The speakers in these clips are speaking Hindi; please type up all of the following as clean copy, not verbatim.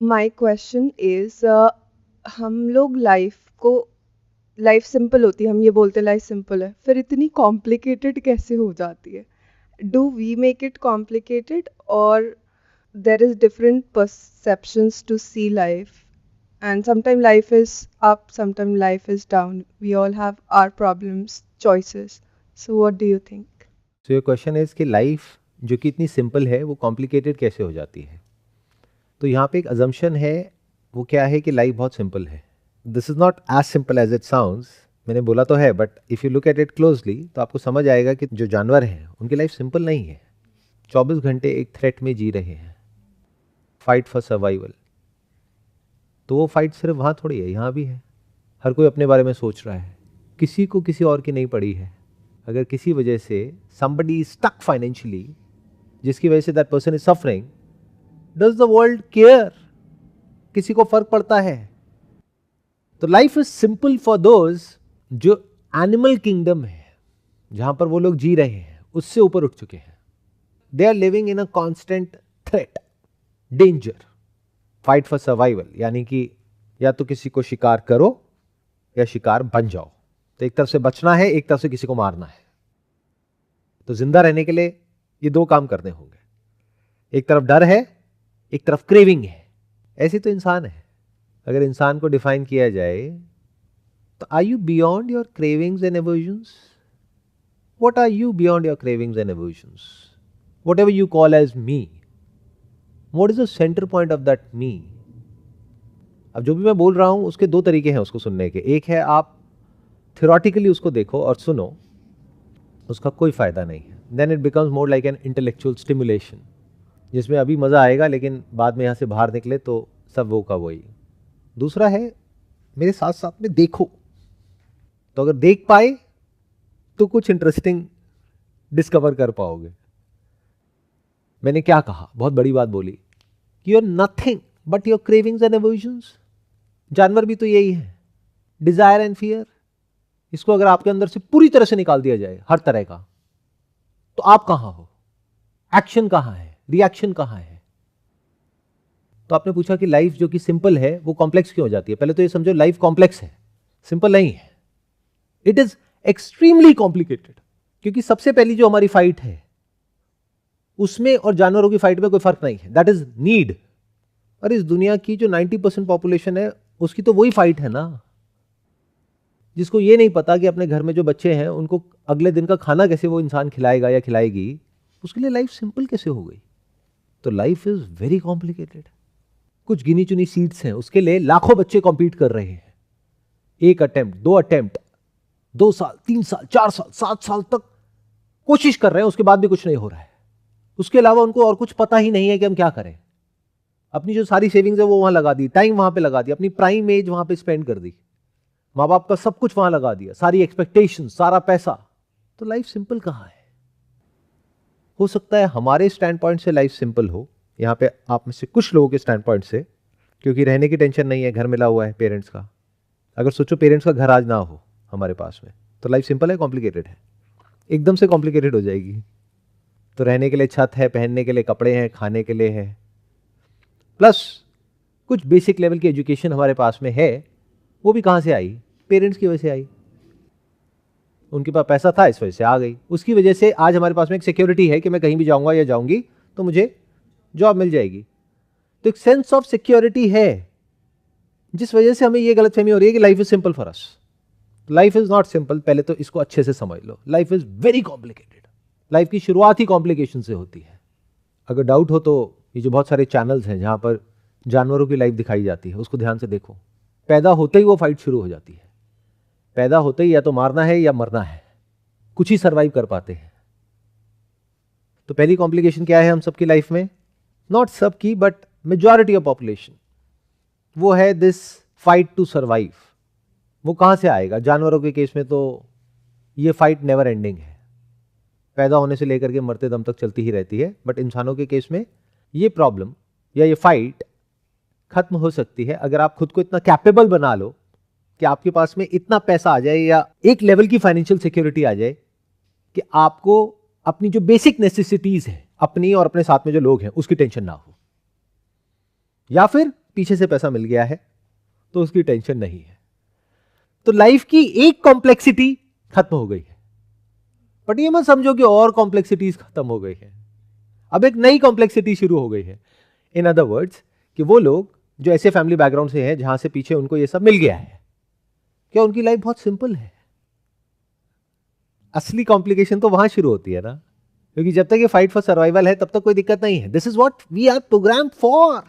माई क्वेश्चन इज, हम लोग लाइफ सिंपल होती है, हम ये बोलते हैं लाइफ सिंपल है, फिर इतनी कॉम्प्लिकेटेड कैसे हो जाती है? Do we make it complicated, और there is different perceptions to see life, and sometimes life is up, sometimes life is down, we all have our problems, choices. So what do you think? सो ये क्वेश्चन इज कि लाइफ जो कि इतनी सिंपल है वो कॉम्प्लिकेटेड कैसे हो जाती है। तो यहाँ पे एक अजम्पशन है, वो क्या है कि लाइफ बहुत सिंपल है। This is not as simple as it sounds. मैंने बोला तो है, but if you look at it closely तो आपको समझ आएगा कि जो जानवर हैं उनकी लाइफ सिंपल नहीं है। 24 घंटे एक थ्रेट में जी रहे हैं, फाइट फॉर सर्वाइवल। तो वो फाइट सिर्फ वहाँ थोड़ी है, यहाँ भी है। हर कोई अपने बारे में सोच रहा है, किसी को किसी और की नहीं पड़ी है। अगर किसी वजह से somebody is stuck financially, जिसकी वजह से that person is suffering, does the world care? किसी को फर्क पड़ता है? तो life is simple for those जो एनिमल किंगडम है, जहां पर वो लोग जी रहे हैं, उससे ऊपर उठ चुके हैं। They are living in a constant threat, danger, fight for survival, यानी कि या तो किसी को शिकार करो या शिकार बन जाओ। तो एक तरफ से बचना है, एक तरफ से किसी को मारना है। तो जिंदा रहने के लिए ये दो काम करने होंगे। एक तरफ डर है, एक तरफ क्रेविंग है। ऐसे तो इंसान है। अगर इंसान को डिफाइन किया जाए तो are you beyond your cravings and aversions? What are you beyond your cravings and aversions? Whatever you call as me, what is the centre point of that me? अब जो भी मैं बोल रहा हूं उसके दो तरीके हैं उसको सुनने के। एक है आप थियोरेटिकली उसको देखो और सुनो, उसका कोई फायदा नहीं है। Then it becomes more like an intellectual stimulation, जिसमें अभी मज़ा आएगा लेकिन बाद में यहाँ से बाहर निकले तो सब वो का वही। दूसरा है मेरे साथ साथ में देखो, तो अगर देख पाए तो कुछ इंटरेस्टिंग डिस्कवर कर पाओगे। मैंने क्या कहा, बहुत बड़ी बात बोली, you are nothing but your cravings and aversions. जानवर भी तो यही है, डिजायर एंड फियर। इसको अगर आपके अंदर से पूरी तरह से निकाल दिया जाए, हर तरह का, तो आप कहां हो? एक्शन कहां है? रिएक्शन कहां है? तो आपने पूछा कि लाइफ जो कि सिंपल है वो कॉम्प्लेक्स क्यों हो जाती है। पहले तो ये समझो, लाइफ कॉम्प्लेक्स है, सिंपल नहीं है। इट इज एक्सट्रीमली कॉम्प्लिकेटेड, क्योंकि सबसे पहली जो हमारी फाइट है उसमें और जानवरों की फाइट में कोई फर्क नहीं है, दैट इज नीड। और इस दुनिया की जो 90% पॉपुलेशन है उसकी तो वही फाइट है ना। जिसको ये नहीं पता कि अपने घर में जो बच्चे हैं उनको अगले दिन का खाना कैसे वो इंसान खिलाएगा या खिलाएगी, उसके लिए लाइफ सिंपल कैसे हो गई? तो लाइफ इज वेरी कॉम्प्लिकेटेड। कुछ गिनी चुनी सीट्स हैं, उसके लिए लाखों बच्चे कॉम्पीट कर रहे हैं। एक अटेम्प्ट, दो अटेम्प्ट, 2 साल, 3 साल, 4 साल, 7 साल तक कोशिश कर रहे हैं, उसके बाद भी कुछ नहीं हो रहा है। उसके अलावा उनको और कुछ पता ही नहीं है कि हम क्या करें। अपनी जो सारी सेविंग्स है वो वहां लगा दी, टाइम वहां पे लगा दिया, अपनी प्राइम एज वहां पे स्पेंड कर दी, माँ बाप का सब कुछ वहां लगा दिया, सारी एक्सपेक्टेशन, सारा पैसा। तो लाइफ सिंपल कहां है? हो सकता है हमारे स्टैंड पॉइंट से लाइफ सिंपल हो, यहां पे आप में से कुछ लोगों के स्टैंड पॉइंट से, क्योंकि रहने की टेंशन नहीं है, घर मिला हुआ है पेरेंट्स का। अगर सोचो पेरेंट्स का घर आज ना हो हमारे पास में, तो लाइफ सिंपल है, कॉम्प्लिकेटेड है? एकदम से कॉम्प्लिकेटेड हो जाएगी। तो रहने के लिए छत है, पहनने के लिए कपड़े हैं, खाने के लिए है, प्लस कुछ बेसिक लेवल की एजुकेशन हमारे पास में है। वो भी कहां से आई? पेरेंट्स की वजह से आई। उनके पास पैसा था, इस वजह से आ गई। उसकी वजह से आज हमारे पास में एक सिक्योरिटी है कि मैं कहीं भी जाऊंगा या जाऊंगी तो मुझे जॉब मिल जाएगी। तो एक सेंस ऑफ सिक्योरिटी है, जिस वजह से हमें यह गलतफहमी हो रही है कि life is simple for us. Life is not simple. पहले तो इसको अच्छे से समझ लो, life is very complicated. Life की शुरुआत ही कॉम्प्लिकेशन से होती है। अगर डाउट हो तो ये जो बहुत सारे चैनल्स हैं जहां पर जानवरों की लाइफ दिखाई जाती है, उसको ध्यान से देखो। पैदा होते ही वो फाइट शुरू हो जाती है। पैदा होते ही या तो मारना है या मरना है, कुछ ही सरवाइव कर पाते हैं। तो पहली कॉम्प्लिकेशन क्या है हम सबकी लाइफ में? नॉट सबकी, बट मेजॉरिटी ऑफ पॉपुलेशन, वो है दिस फाइट टू सरवाइव। वो कहां से आएगा? जानवरों के केस में तो ये फाइट नेवर एंडिंग है, पैदा होने से लेकर के मरते दम तक चलती ही रहती है। बट इंसानों के केस में ये प्रॉब्लम या ये फाइट खत्म हो सकती है अगर आप खुद को इतना कैपेबल बना लो कि आपके पास में इतना पैसा आ जाए या एक लेवल की फाइनेंशियल सिक्योरिटी आ जाए कि आपको अपनी जो बेसिक नेसेसिटीज है, अपनी और अपने साथ में जो लोग हैं, उसकी टेंशन ना हो। या फिर पीछे से पैसा मिल गया है तो उसकी टेंशन नहीं है। तो लाइफ की एक कॉम्प्लेक्सिटी खत्म हो गई है, बट ये मत समझो कि और कॉम्प्लेक्सिटीज खत्म हो गई है, अब एक नई कॉम्प्लेक्सिटी शुरू हो गई है। इन अदर वर्ड्स कि वो लोग जो ऐसे फैमिली बैकग्राउंड से हैं जहां से पीछे उनको ये सब मिल गया है, क्या उनकी लाइफ बहुत सिंपल है? असली कॉम्प्लिकेशन तो वहां शुरू होती है ना, क्योंकि जब तक ये फाइट फॉर सर्वाइवल है तब तक कोई दिक्कत नहीं है। This is what we are program for,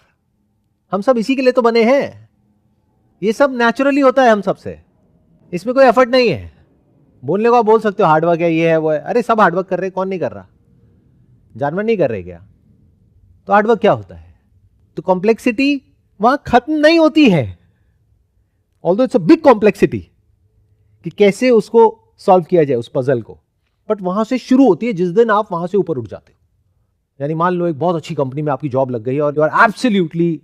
हम सब इसी के लिए तो बने हैं। ये सब नेचुरली होता है हम सबसे, इसमें कोई एफर्ट नहीं है। बोलने को आप बोल सकते हो हार्डवर्क है, ये है वो है, अरे सब हार्डवर्क कर रहे हैं, कौन नहीं कर रहा? जानवर नहीं कर रहे क्या? तो हार्डवर्क क्या होता है? तो कॉम्प्लेक्सिटी वहां खत्म नहीं होती है, although it's a big complexity कि कैसे उसको सॉल्व किया जाए उस पजल को, बट वहां से शुरू होती है जिस दिन आप वहां से ऊपर उठ जाते हो। यानी मान लो एक बहुत अच्छी कंपनी में आपकी जॉब लग गई है और you are absolutely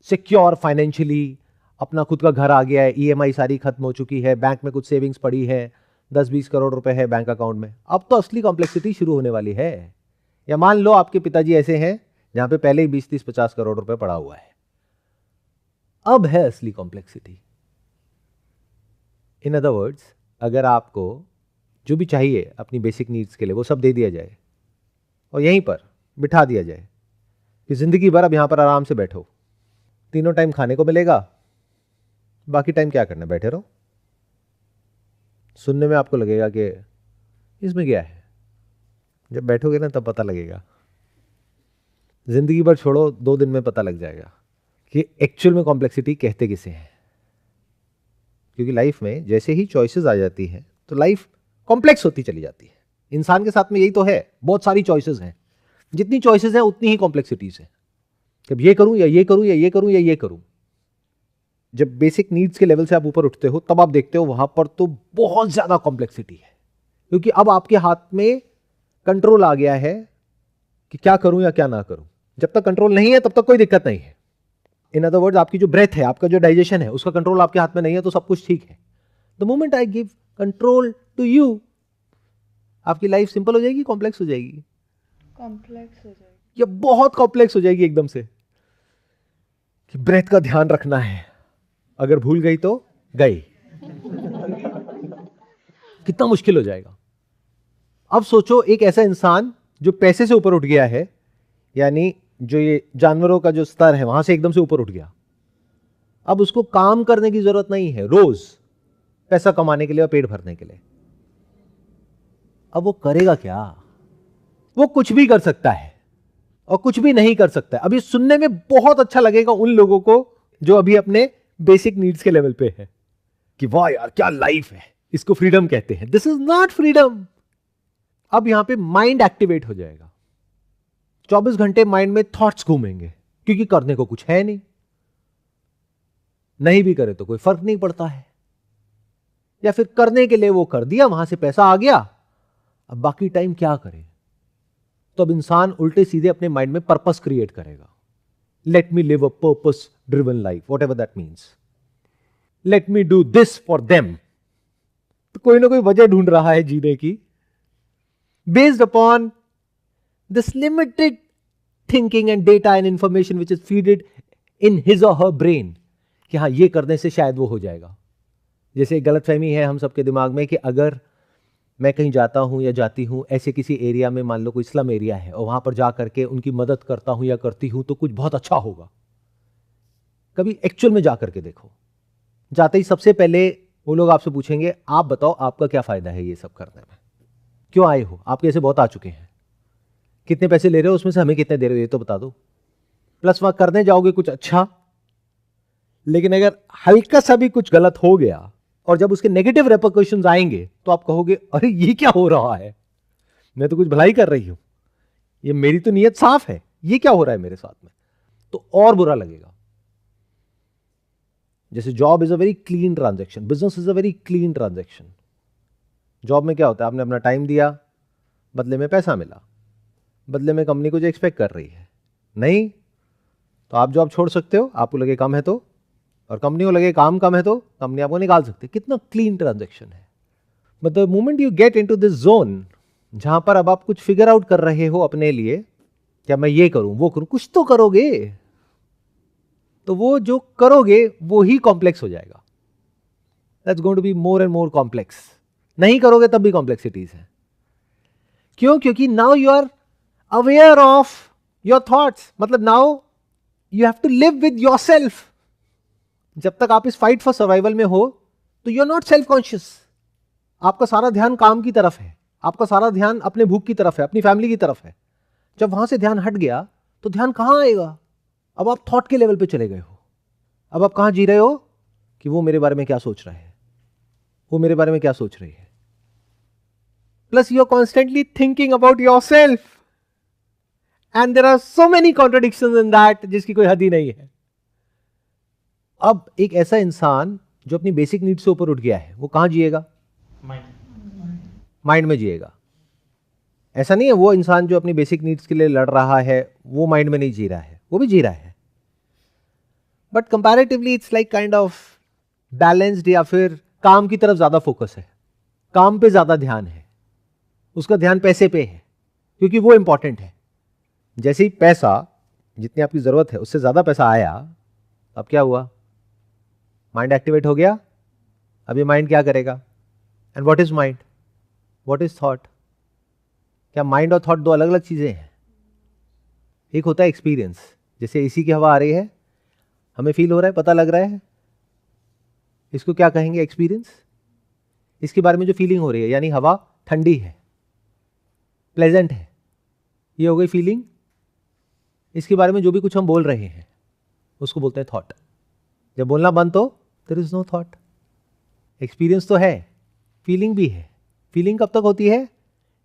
secure financially, अपना खुद का घर आ गया है, ईएमआई सारी खत्म हो चुकी है, बैंक में कुछ सेविंग्स पड़ी है, 10-20 करोड़ रुपए है बैंक अकाउंट में। अब तो असली कॉम्प्लेक्सिटी शुरू होने वाली है। या मान लो आपके पिताजी ऐसे हैं जहां पे पहले ही 20-30-50 करोड़ रुपए पड़ा हुआ है, अब है असली कॉम्प्लेक्सिटी। इन अदर वर्ड्स, अगर आपको जो भी चाहिए अपनी बेसिक नीड्स के लिए वो सब दे दिया जाए और यहीं पर बिठा दिया जाए कि जिंदगी भर अब यहां पर आराम से बैठो, तीनों टाइम खाने को मिलेगा, बाकी टाइम क्या करना, बैठे रहो। सुनने में आपको लगेगा कि इसमें क्या है, जब बैठोगे ना तब पता लगेगा। जिंदगी भर छोड़ो, 2 दिन में पता लग जाएगा कि एक्चुअल में कॉम्प्लेक्सिटी कहते किसे हैं। क्योंकि लाइफ में जैसे ही चॉइसेस आ जाती हैं तो लाइफ कॉम्प्लेक्स होती चली जाती है। इंसान के साथ में यही तो है, बहुत सारी चॉइसेस हैं, जितनी चॉइसेस हैं उतनी ही कॉम्प्लेक्सिटीज है। अब ये करूं या ये करूं या ये करूं या ये करूं। जब बेसिक नीड्स के लेवल से आप ऊपर उठते हो तब आप देखते हो वहां पर तो बहुत ज्यादा कॉम्प्लेक्सिटी है, क्योंकि अब आपके हाथ में कंट्रोल आ गया है कि क्या करूं या क्या ना करूं। जब तक कंट्रोल नहीं है तब तक कोई दिक्कत नहीं है। इन अदर वर्ड्स, आपकी जो ब्रेथ है, आपका जो डाइजेशन है, उसका कंट्रोल आपके हाथ में नहीं है तो सब कुछ ठीक है। The moment I give control to you, आपकी लाइफ सिंपल हो जाएगी, कॉम्प्लेक्स हो जाएगी? कॉम्प्लेक्स हो जाएगी, या बहुत कॉम्प्लेक्स हो जाएगी एकदम से कि ब्रेथ का ध्यान रखना है, अगर भूल गई तो गई। कितना मुश्किल हो जाएगा। अब सोचो एक ऐसा इंसान जो पैसे से ऊपर उठ गया है, यानी जो ये जानवरों का जो स्तर है वहां से एकदम से ऊपर उठ गया, अब उसको काम करने की जरूरत नहीं है रोज पैसा कमाने के लिए और पेट भरने के लिए। अब वो करेगा क्या? वो कुछ भी कर सकता है और कुछ भी नहीं कर सकता है। अब ये सुनने में बहुत अच्छा लगेगा उन लोगों को जो अभी अपने बेसिक नीड्स के लेवल पे है कि वाह यार क्या लाइफ है, इसको फ्रीडम कहते हैं। This is not freedom. अब यहां पे माइंड एक्टिवेट हो जाएगा, 24 घंटे माइंड में थॉट्स घूमेंगे, क्योंकि करने को कुछ है नहीं, नहीं भी करे तो कोई फर्क नहीं पड़ता है, या फिर करने के लिए वो कर दिया, वहां से पैसा आ गया, अब बाकी टाइम क्या करे? तो अब इंसान उल्टे सीधे अपने माइंड में पर्पस क्रिएट करेगा। Let me live a purpose driven life, what ever that means. Let me do this for them. तो कोई ना कोई वजह ढूंढ रहा है जीने की, based upon this limited thinking and data and information which is feeded in his और हर ब्रेन, कि हाँ ये करने से शायद वो हो जाएगा। जैसे गलतफहमी है हम सबके दिमाग में कि अगर मैं कहीं जाता हूं या जाती हूं ऐसे किसी एरिया में, मान लो कोई स्लम एरिया है, और वहां पर जा करके उनकी मदद करता हूं या करती हूं तो कुछ बहुत अच्छा होगा। कभी एक्चुअल में जाकर के देखो, जाते ही सबसे पहले वो लोग आपसे पूछेंगे आप बताओ आपका क्या फायदा है ये सब करने में, क्यों आए हो? आपके ऐसे बहुत आ चुके हैं, कितने पैसे ले रहे हो, उसमें से हमें कितने दे रहे हो ये तो बता दो। प्लस वहां करने जाओगे कुछ अच्छा, लेकिन अगर हल्का सा भी कुछ गलत हो गया और जब उसके नेगेटिव रेपरकशंस आएंगे तो आप कहोगे अरे ये क्या हो रहा है, मैं तो कुछ भलाई कर रही हूं, ये मेरी तो नीयत साफ है, ये क्या हो रहा है मेरे साथ में, तो और बुरा लगेगा। जैसे job is a very clean transaction, business is a very clean transaction. Job में क्या होता है, आपने अपना टाइम दिया, बदले में पैसा मिला, बदले में कंपनी कुछ एक्सपेक्ट कर रही है नहीं, तो आप जॉब छोड़ सकते हो, आपको लगे कम है तो, और कंपनी को लगे काम कम है तो कंपनी आपको निकाल सकती है। कितना क्लीन ट्रांजैक्शन है। But the moment you get into this zone, जहां पर अब आप कुछ फिगर आउट कर रहे हो अपने लिए, क्या मैं ये करूं वो करूं, कुछ तो करोगे, तो वो जो करोगे वो ही कॉम्प्लेक्स हो जाएगा. That's going to be more and more complex. नहीं करोगे तब भी कॉम्प्लेक्सिटीज है. क्यों? क्योंकि now you are aware of your thoughts. मतलब now you have to live with yourself. जब तक आप इस फाइट फॉर सर्वाइवल में हो तो you are not self conscious. आपका सारा ध्यान काम की तरफ है, आपका सारा ध्यान अपने भूख की तरफ है, अपनी फैमिली की तरफ है. जब वहां से ध्यान हट गया तो ध्यान कहां आएगा? अब आप थॉट के लेवल पे चले गए हो. अब आप कहां जी रहे हो कि वो मेरे बारे में क्या सोच रहा है, वो मेरे बारे में क्या सोच रही है. Plus you are constantly thinking about yourself and there are so many contradictions in that, जिसकी कोई हद ही नहीं है. अब एक ऐसा इंसान जो अपनी बेसिक नीड से ऊपर उठ गया है, वो कहां जिएगा? माइंड में जिएगा. ऐसा नहीं है वो इंसान जो अपनी बेसिक नीड्स के लिए लड़ रहा है वो माइंड में नहीं जी रहा है, वो भी जी रहा है. But comparatively it's like kind of balanced, या फिर काम की तरफ ज्यादा फोकस है, काम पे ज्यादा ध्यान है. उसका ध्यान पैसे पे है क्योंकि वो इंपॉर्टेंट है. जैसे ही पैसा, जितनी आपकी जरूरत है उससे ज्यादा पैसा आया, अब क्या हुआ? माइंड एक्टिवेट हो गया. अब ये माइंड क्या करेगा? And what is mind? What is thought? क्या माइंड और थॉट दो अलग अलग चीजें हैं? एक होता है एक्सपीरियंस. जैसे एसी की हवा आ रही है, हमें फील हो रहा है, पता लग रहा है, इसको क्या कहेंगे? एक्सपीरियंस. इसके बारे में जो फीलिंग हो रही है, यानी हवा ठंडी है, प्लेजेंट है, ये हो गई फीलिंग. इसके बारे में जो भी कुछ हम बोल रहे हैं उसको बोलते हैं थॉट. जब बोलना बंद तो there is no thought. Experience तो है, फीलिंग भी है. फीलिंग कब तक होती है?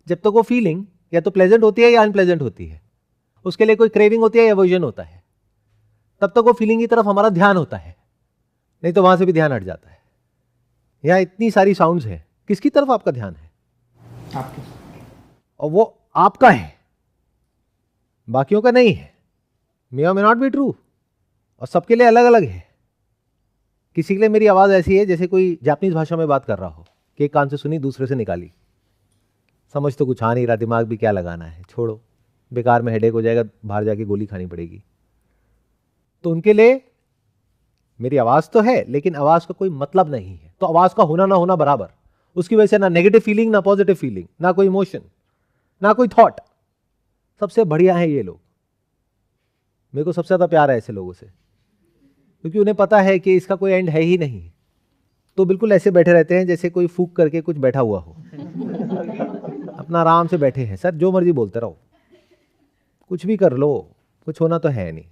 जब तक वो फीलिंग या तो प्लेजेंट होती है या अनप्लेजेंट होती है. उसके लिए कोई क्रेविंग होती है या एवर्जन होता है, तब तक वो फीलिंग की तरफ हमारा ध्यान होता है. नहीं तो वहां से भी ध्यान हट जाता है. यहां इतनी सारी साउंड्स हैं, किसकी तरफ आपका ध्यान है? आपके. और वो आपका है, बाकियों का नहीं है. मे और मे नॉट बी ट्रू, और सबके लिए अलग अलग है. किसी के लिए मेरी आवाज ऐसी है जैसे कोई जापानीज भाषा में बात कर रहा हो, कि एक कान से सुनी दूसरे से निकाली. समझ तो कुछ आ नहीं रहा, दिमाग भी क्या लगाना है, छोड़ो, बेकार में हेडेक हो जाएगा, बाहर जाके गोली खानी पड़ेगी. तो उनके लिए मेरी आवाज तो है लेकिन आवाज का कोई मतलब नहीं है. तो आवाज का होना ना होना बराबर. उसकी वजह से ना नेगेटिव फीलिंग, ना पॉजिटिव फीलिंग, ना कोई इमोशन, ना कोई थॉट. सबसे बढ़िया है ये लोग. मेरे को सबसे ज्यादा प्यार है ऐसे लोगों से, क्योंकि उन्हें पता है कि इसका कोई एंड है ही नहीं. तो बिल्कुल ऐसे बैठे रहते हैं जैसे कोई फूक करके कुछ बैठा हुआ हो. अपना आराम से बैठे हैं. सर जो मर्जी बोलते रहो, कुछ भी कर लो, कुछ होना तो है नहीं.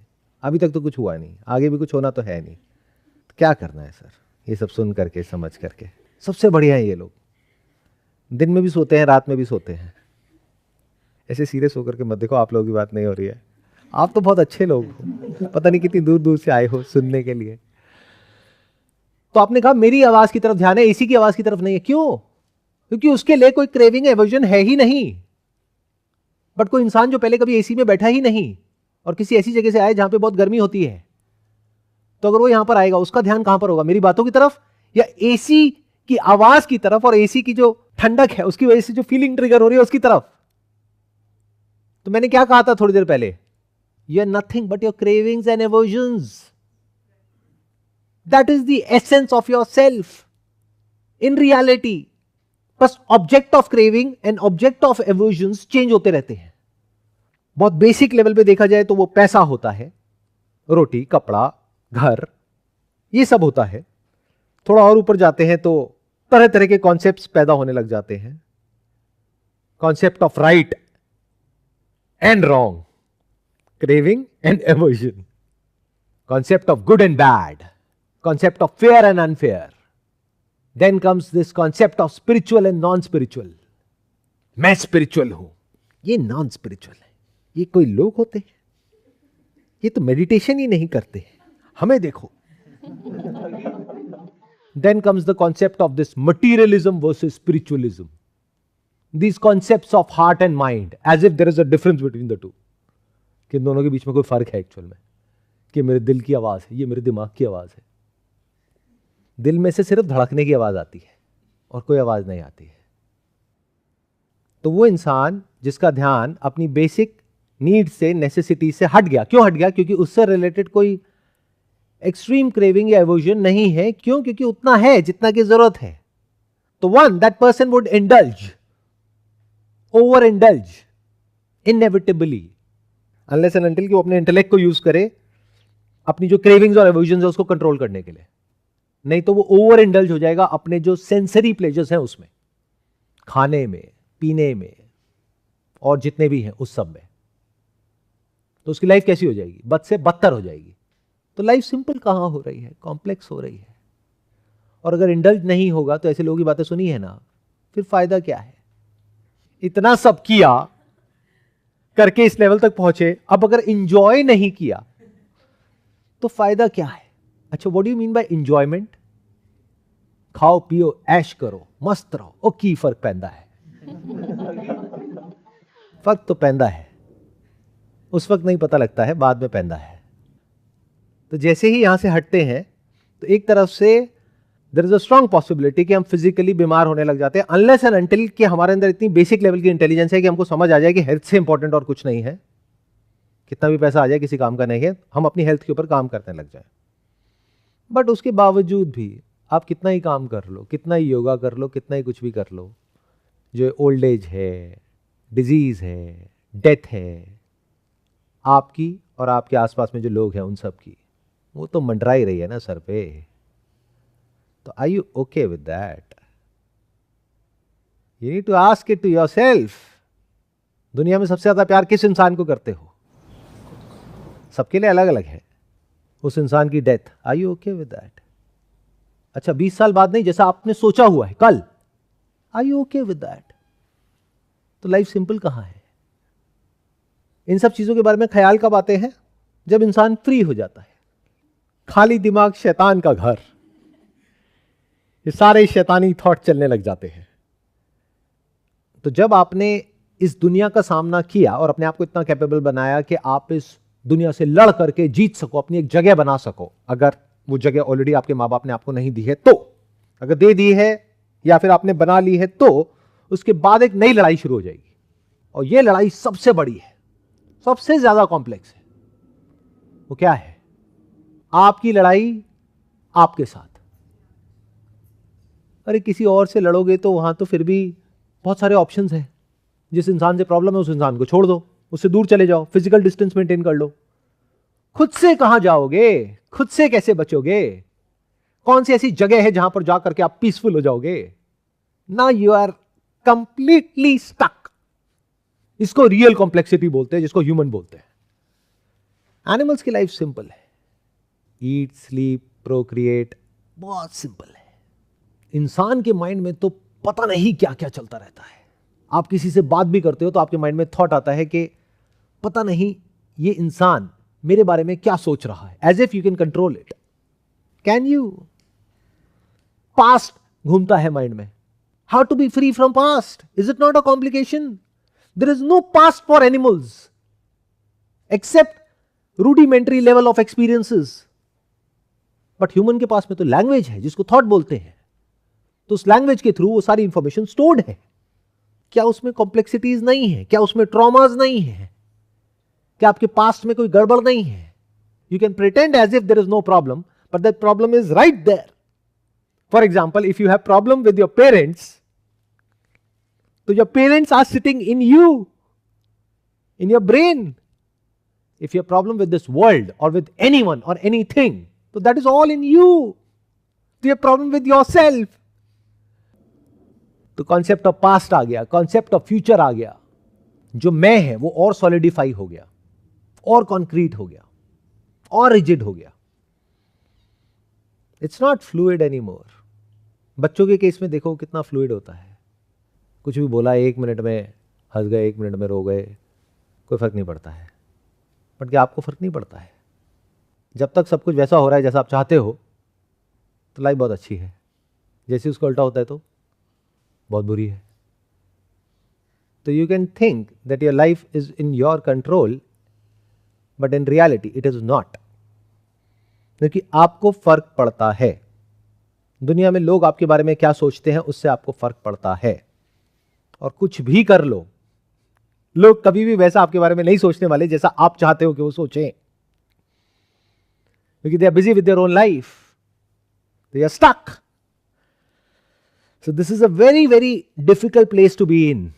अभी तक तो कुछ हुआ नहीं, आगे भी कुछ होना तो है नहीं. तो क्या करना है सर? ये सब सुन करके, समझ करके. सबसे बढ़िया है ये लोग. दिन में भी सोते हैं, रात में भी सोते हैं. ऐसे सीरियस होकर के मत देखो, आप लोगों की बात नहीं हो रही है. आप तो बहुत अच्छे लोग हो, पता नहीं कितनी दूर दूर से आए हो सुनने के लिए. तो आपने कहा मेरी आवाज की तरफ ध्यान है, एसी की आवाज की तरफ नहीं है. क्यों? क्योंकि उसके लिए कोई क्रेविंग, एवर्जन है ही नहीं. बट कोई इंसान जो पहले कभी एसी में बैठा ही नहीं और किसी ऐसी जगह से आए जहां पे बहुत गर्मी होती है, तो अगर वो यहां पर आएगा, उसका ध्यान कहां पर होगा? मेरी बातों की तरफ या एसी की आवाज की तरफ, और एसी की जो ठंडक है उसकी वजह से जो फीलिंग ट्रिगर हो रही है उसकी तरफ? तो मैंने क्या कहा था थोड़ी देर पहले? You are nothing but your cravings and aversions. That is the essence of your self in reality. बस object of craving and object of aversions change होते रहते हैं. बहुत बेसिक लेवल पे देखा जाए तो वो पैसा होता है, रोटी, कपड़ा, घर, ये सब होता है. थोड़ा और ऊपर जाते हैं तो तरह तरह के कॉन्सेप्ट्स पैदा होने लग जाते हैं. Concept of right and wrong, craving and aversion, concept of good and bad, concept of fair and unfair. Then comes this concept of spiritual and non spiritual. मैं स्पिरिचुअल हूं, ये नॉन स्पिरिचुअल है. ये कोई लोग होते हैं? ये तो मेडिटेशन ही नहीं करते. हमें देखो. Then comes the concept of this materialism versus spiritualism. These concepts of heart and mind, as if there is a difference between the two. कि इन दोनों के बीच में कोई फर्क है एक्चुअल में, कि मेरे दिल की आवाज है, ये मेरे दिमाग की आवाज है. दिल में से सिर्फ धड़कने की आवाज आती है और कोई आवाज नहीं आती है. तो वो इंसान जिसका ध्यान अपनी बेसिक नीड से, नेसेसिटी से हट गया. क्यों हट गया? क्योंकि उससे रिलेटेड कोई एक्सट्रीम क्रेविंग या एवर्जन नहीं है। क्यों? क्योंकि उतना है जितना की जरूरत है। तो one, that person would indulge, over indulge inevitably, unless and until कि वो अपने इंटेलेक्ट को यूज करे अपनी जो क्रेविंग्स और एवर्जन है उसको कंट्रोल करने के लिए। नहीं तो वो ओवर इंडल्ज हो जाएगा अपने जो सेंसरी प्लेजर्स हैं उसमें, खाने में, पीने में और जितने भी हैं उस सब में। तो उसकी लाइफ कैसी हो जाएगी? बद से बदतर हो जाएगी। तो लाइफ सिंपल कहां हो रही है? कॉम्प्लेक्स हो रही है। और अगर इंडल्ज नहीं होगा तो ऐसे लोगों की बातें सुनी है ना, फिर फायदा क्या है? इतना सब किया करके इस लेवल तक पहुंचे, अब अगर इंजॉय नहीं किया तो फायदा क्या है? अच्छा, what do you mean by enjoyment? खाओ पियो ऐश करो मस्त रहो, ओ की फर्क पैंदा है? फर्क तो पैंदा है, उस वक्त नहीं पता लगता है, बाद में पैंदा है। तो जैसे ही यहां से हटते हैं तो एक तरफ से there is a strong possibility कि हम फिजिकली बीमार होने लग जाते हैं, अनलेस एंड अनटिल कि हमारे अंदर इतनी बेसिक लेवल की इंटेलिजेंस है कि हमको समझ आ जाए कि हेल्थ से इंपॉर्टेंट और कुछ नहीं है। कितना भी पैसा आ जाए किसी काम का नहीं है, हम अपनी हेल्थ के ऊपर काम करने लग जाए। बट उसके बावजूद भी आप कितना ही काम कर लो, कितना ही योगा कर लो, कितना ही कुछ भी कर लो, जो ओल्ड एज है, डिजीज है, डेथ है, आपकी और आपके आसपास में जो लोग हैं उन सब की, वो तो मंडरा ही रही है ना सर पे। तो are you okay with that? You need to ask it to yourself. दुनिया में सबसे ज्यादा प्यार किस इंसान को करते हो? सबके लिए अलग अलग है। उस इंसान की death, are you okay with that? अच्छा, 20 साल बाद नहीं, जैसा आपने सोचा हुआ है कल, are you okay with that? तो लाइफ सिंपल कहां है? इन सब चीजों के बारे में ख्याल कब आते हैं? जब इंसान फ्री हो जाता है। खाली दिमाग शैतान का घर, ये सारे शैतानी थॉट चलने लग जाते हैं। तो जब आपने इस दुनिया का सामना किया और अपने आप को इतना कैपेबल बनाया कि आप इस दुनिया से लड़ करके जीत सको, अपनी एक जगह बना सको, अगर वो जगह ऑलरेडी आपके माँ बाप ने आपको नहीं दी है तो, अगर दे दी है या फिर आपने बना ली है तो उसके बाद एक नई लड़ाई शुरू हो जाएगी। और ये लड़ाई सबसे बड़ी है, सबसे ज्यादा कॉम्प्लेक्स है। वो क्या है? आपकी लड़ाई आपके साथ। अरे किसी और से लड़ोगे तो वहां तो फिर भी बहुत सारे ऑप्शंस हैं। जिस इंसान से प्रॉब्लम है उस इंसान को छोड़ दो, उससे दूर चले जाओ, फिजिकल डिस्टेंस मेंटेन कर लो। खुद से कहां जाओगे? खुद से कैसे बचोगे? कौन सी ऐसी जगह है जहां पर जाकर के आप पीसफुल हो जाओगे? ना, यू आर कंप्लीटली स्टक। इसको रियल कॉम्प्लेक्सिटी बोलते हैं, जिसको ह्यूमन बोलते हैं। एनिमल्स की लाइफ सिंपल है, ईट स्लीप प्रोक्रिएट, बहुत सिंपल है। इंसान के माइंड में तो पता नहीं क्या क्या चलता रहता है। आप किसी से बात भी करते हो तो आपके माइंड में थॉट आता है कि पता नहीं ये इंसान मेरे बारे में क्या सोच रहा है, as if you can control it. Can you? Past घूमता है माइंड में। How to be free from past? Is it not a complication? There is no past for animals except rudimentary level of experiences. But human के पास में तो लैंग्वेज है जिसको थॉट बोलते हैं। तो उस लैंग्वेज के थ्रू वो सारी इंफॉर्मेशन स्टोर्ड है। क्या उसमें कॉम्प्लेक्सिटीज नहीं है? क्या उसमें ट्रॉमाज नहीं है? क्या आपके पास्ट में कोई गड़बड़ नहीं है? You can pretend as if there is no problem, but that problem is right there. For example, if you have problem with your parents, तो your parents are sitting in you, in your brain. If you have problem with this world or with anyone or anything, so that is all in you. If you have problem with yourself, तो कॉन्सेप्ट ऑफ पास्ट आ गया, कॉन्सेप्ट ऑफ फ्यूचर आ गया। जो मैं है वो और सॉलिडिफाई हो गया, और कॉन्क्रीट हो गया, और रिजिड हो गया। It's not fluid any more. बच्चों के केस में देखो कितना फ्लूइड होता है। कुछ भी बोला, 1 मिनट में हंस गए, 1 मिनट में रो गए, कोई फर्क नहीं पड़ता है। बट क्या आपको फर्क नहीं पड़ता है? जब तक सब कुछ वैसा हो रहा है जैसा आप चाहते हो तो लाइफ बहुत अच्छी है। जैसे उसको उल्टा होता है तो बहुत बुरी है। तो you can think that your life is in your control, but in reality it is not. क्योंकि आपको फर्क पड़ता है। दुनिया में लोग आपके बारे में क्या सोचते हैं उससे आपको फर्क पड़ता है। और कुछ भी कर लो, लोग कभी भी वैसा आपके बारे में नहीं सोचने वाले जैसा आप चाहते हो कि वो सोचें। क्योंकि they are busy with their own life, they are stuck. So this is a very very difficult place to be in.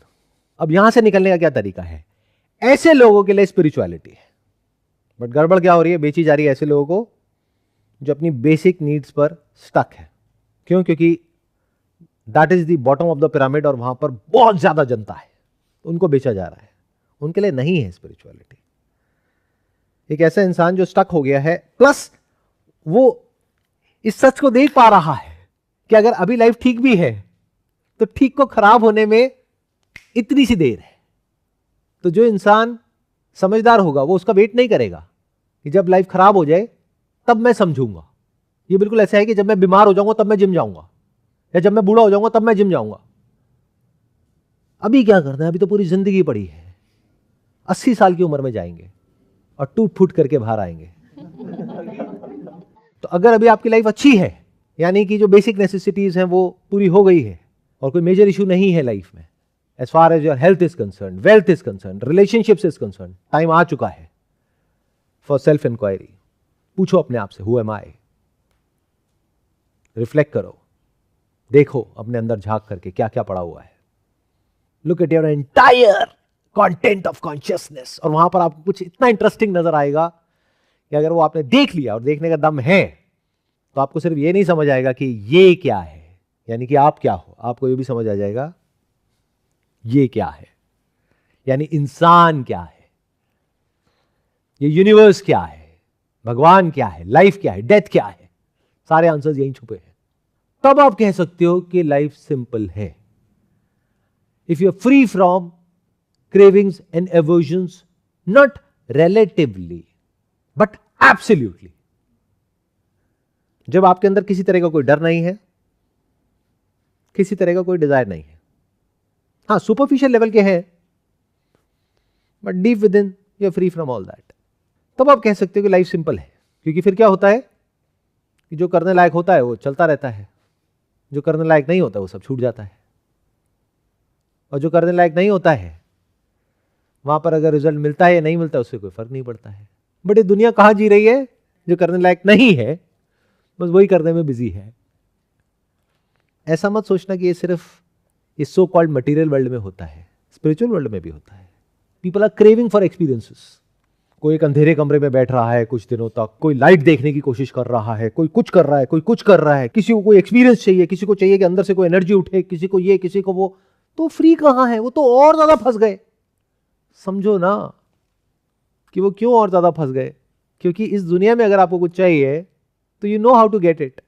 अब यहां से निकलने का क्या तरीका है? ऐसे लोगों के लिए स्पिरिचुअलिटी है. बट गड़बड़ क्या हो रही है? बेची जा रही है ऐसे लोगों को जो अपनी बेसिक नीड्स पर स्टक है. क्यों? क्योंकि that is the bottom of the pyramid और वहां पर बहुत ज्यादा जनता है, उनको बेचा जा रहा है. उनके लिए नहीं है स्पिरिचुअलिटी. एक ऐसा इंसान जो स्टक हो गया है, प्लस वो इस सच को देख पा रहा है कि अगर अभी लाइफ ठीक भी है तो ठीक को खराब होने में इतनी सी देर है. तो जो इंसान समझदार होगा वो उसका वेट नहीं करेगा कि जब लाइफ खराब हो जाए तब मैं समझूंगा. ये बिल्कुल ऐसा है कि जब मैं बीमार हो जाऊंगा तब मैं जिम जाऊंगा, या जब मैं बूढ़ा हो जाऊंगा तब मैं जिम जाऊंगा. अभी क्या करना है? अभी तो पूरी जिंदगी पड़ी है. 80 साल की उम्र में जाएंगे और टूट फूट करके बाहर आएंगे. तो अगर अभी आपकी लाइफ अच्छी है, यानी कि जो बेसिक नेसेसिटीज हैं वो पूरी हो गई है और कोई मेजर इशू नहीं है लाइफ में, as far as your health is concern, wealth is concern, relationships is concern, time आ चुका है फॉर सेल्फ इंक्वायरी. पूछो अपने आप से, हु एम आई? रिफ्लेक्ट करो, देखो अपने अंदर झांक करके क्या क्या पड़ा हुआ है. Look at your entire content of consciousness. और वहां पर आपको कुछ इतना इंटरेस्टिंग नजर आएगा कि अगर वो आपने देख लिया और देखने का दम है तो आपको सिर्फ ये नहीं समझ आएगा कि ये क्या है, यानी कि आप क्या हो, आपको ये भी समझ आ जाएगा ये क्या है, यानी इंसान क्या है, ये यूनिवर्स क्या है, भगवान क्या है, लाइफ क्या है, डेथ क्या है. सारे आंसर्स यहीं छुपे हैं. तब आप कह सकते हो कि लाइफ सिंपल है. If you are free from cravings and aversions, not relatively but absolutely. जब आपके अंदर किसी तरह का कोई डर नहीं है, किसी तरह का कोई डिजायर नहीं है, हाँ सुपरफिशियल लेवल के हैं but deep within you are free from all that, तब आप कह सकते हो कि लाइफ सिंपल है. क्योंकि फिर क्या होता है कि जो करने लायक होता है वो चलता रहता है, जो करने लायक नहीं होता वो सब छूट जाता है, और जो करने लायक नहीं होता है वहां पर अगर रिजल्ट मिलता है या नहीं मिलता है उससे कोई फर्क नहीं पड़ता है. बट ये दुनिया कहां जी रही है? जो करने लायक नहीं है बस वही करने में बिजी है. ऐसा मत सोचना कि ये सिर्फ ये सो कॉल्ड मटेरियल वर्ल्ड में होता है, स्पिरिचुअल वर्ल्ड में भी होता है. People are craving for experiences. कोई एक अंधेरे कमरे में बैठ रहा है कुछ दिनों तक, कोई लाइट देखने की कोशिश कर रहा है, कोई कुछ कर रहा है, कोई कुछ कर रहा है, किसी को कोई एक्सपीरियंस चाहिए, किसी को चाहिए कि अंदर से कोई एनर्जी उठे, किसी को ये किसी को वो. तो फ्री कहां है? वो तो और ज्यादा फंस गए. समझो ना कि वो क्यों और ज्यादा फंस गए. क्योंकि इस दुनिया में अगर आपको कुछ चाहिए तो you know how to get it.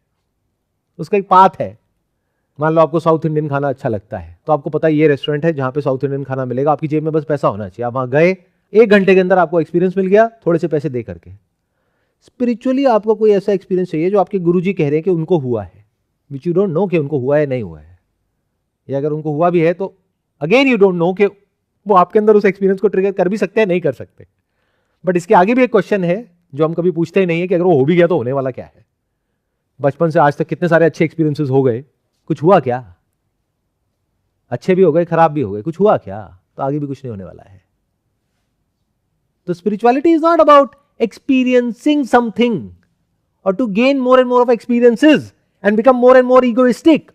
उसका एक पाथ है. मान लो आपको साउथ इंडियन खाना अच्छा लगता है तो आपको पता है ये रेस्टोरेंट है जहां पे साउथ इंडियन खाना मिलेगा. आपकी जेब में बस पैसा होना चाहिए. आप वहां गए, 1 घंटे के अंदर आपको एक्सपीरियंस मिल गया थोड़े से पैसे दे करके. स्पिरिचुअली आपको कोई ऐसा एक्सपीरियंस चाहिए जो आपके गुरुजी कह रहे हैं कि उनको हुआ है, विच यू डोंट नो कि उनको हुआ है नहीं हुआ है, या अगर उनको हुआ भी है तो अगेन यू डोंट नो कि वो आपके अंदर उस एक्सपीरियंस को ट्रिगर कर भी सकते हैं नहीं कर सकते. बट इसके आगे भी एक क्वेश्चन है जो हम कभी पूछते ही नहीं है कि अगर वो हो भी गया तो होने वाला क्या है. बचपन से आज तक कितने सारे अच्छे एक्सपीरियंसेस हो गए, कुछ हुआ क्या? अच्छे भी हो गए, खराब भी हो गए, कुछ हुआ क्या? तो आगे भी कुछ नहीं होने वाला है. तो spirituality is not about experiencing something और to gain more and more of experiences and become more and more egoistic.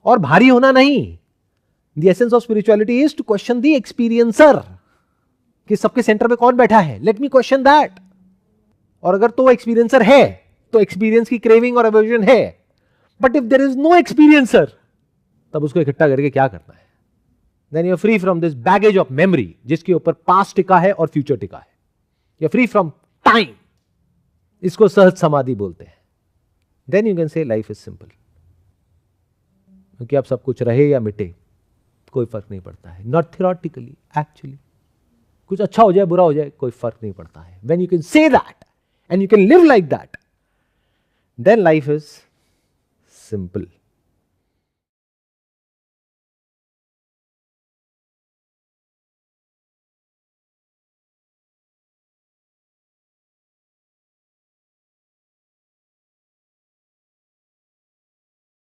और भारी होना नहीं. The essence of spirituality is to question the experiencer. कि सबके सेंटर पे कौन बैठा है? Let me question that. और अगर तो एक्सपीरियंसर है तो एक्सपीरियंस की क्रेविंग और एवर्जन है. But if there is no experiencer तब उसको इकट्ठा करके क्या करना है? Then you are free from this baggage of memory जिसके ऊपर पास्ट टिका है और फ्यूचर टिका है. You are free from time. इसको सहज समाधि बोलते हैं. Then you can say life is simple. क्योंकि अब सब कुछ रहे या मिटे कोई फर्क नहीं पड़ता है. नॉट थियोरेटिकली, एक्चुअली कुछ अच्छा हो जाए बुरा हो जाए कोई फर्क नहीं पड़ता है. When you can say that and you can live like that, then life is simple.